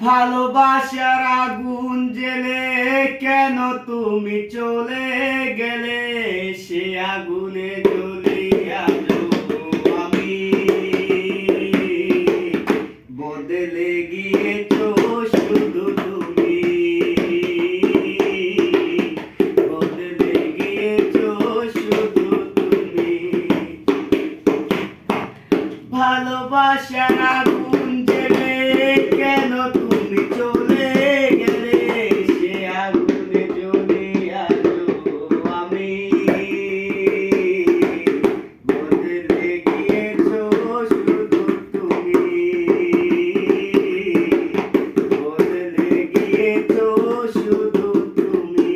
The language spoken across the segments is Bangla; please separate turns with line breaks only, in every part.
ভালোবাসার আগুন জেলে কেন তুমি চলে গেলে, সে আগুনে জ্বলে আলো আমি। বদলে গিয়েছো শুধু তুমি, বদলে গিয়েছো শুধু তুমি। ভালোবাসার আগুন জেলে কেন তুমি চলে গেলে, সে আগুনে জ্বলে আলো আমি। বদলে গিয়েছো শুধু তুমি, বদলে গিয়েছো শুধু তুমি।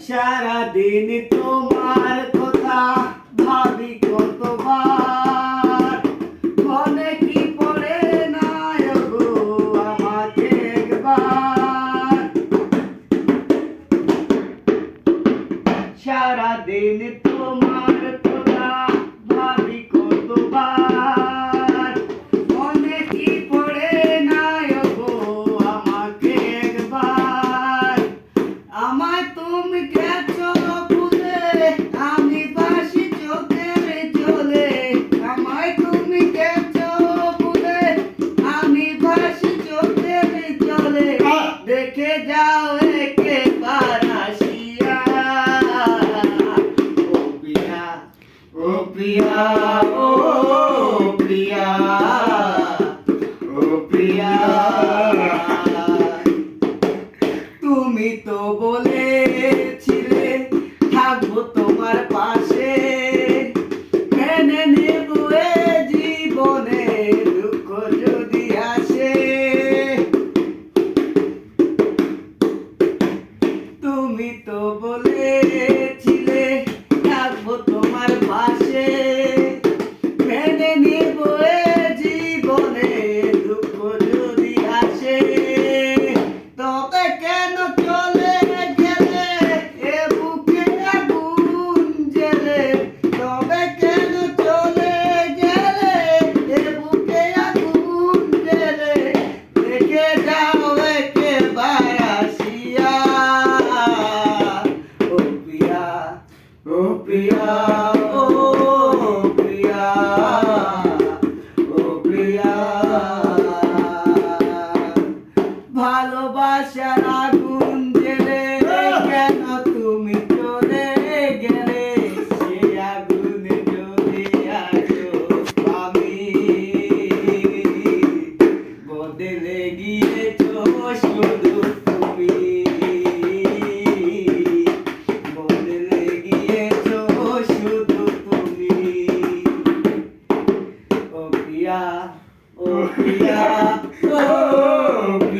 সারাদিন তোমার কথা ভাবি কতবার, মনে কি পড়ে না গো আমাকে একবার। সারাদিন তোমার কথা ভাবি কতবার, মনে কি পড়ে না গো আমাকে একবার। আমায় তুমি গেছো ভুলে, আমি বাসি চোখের জলে। আমায় তুমি গেছো ভুলে, আমি বাসি চোখের জলে। দেখে যাও একবার আসিয়া, ও প্রিয়া, ও প্রিয়া, ও প্রিয়া, ও প্রিয়া। তুমি তো বলেছিলে থাকবো তোমার পাশে, মেনে নেব এ জীবনে দুঃখ যদি আসে। তুমি তো বলেছিলে থাকবো তোমার পাশে, মেনে নেব এ জীবনে দুঃখ যদি আসে। তবে কেন চলে গেলে এ বুকে আগুন জেলে, তবে কেন চলে গেলে এ বুকে আগুন জেলে। দেখে যাও একবার আসিয়া, ও প্রিয়া, ও প্রিয়া, ও প্রিয়া, ও প্রিয়া। ভালোবাসার আগুন জেলে কেন তুমি চলে গেলে, সে আগুনে জ্বলে আছো আমি। বদলে গিয়েছো শুধু তুমি, বদলে গিয়েছো শুধু তুমি। ও প্রিয়া, ও প্রিয়া।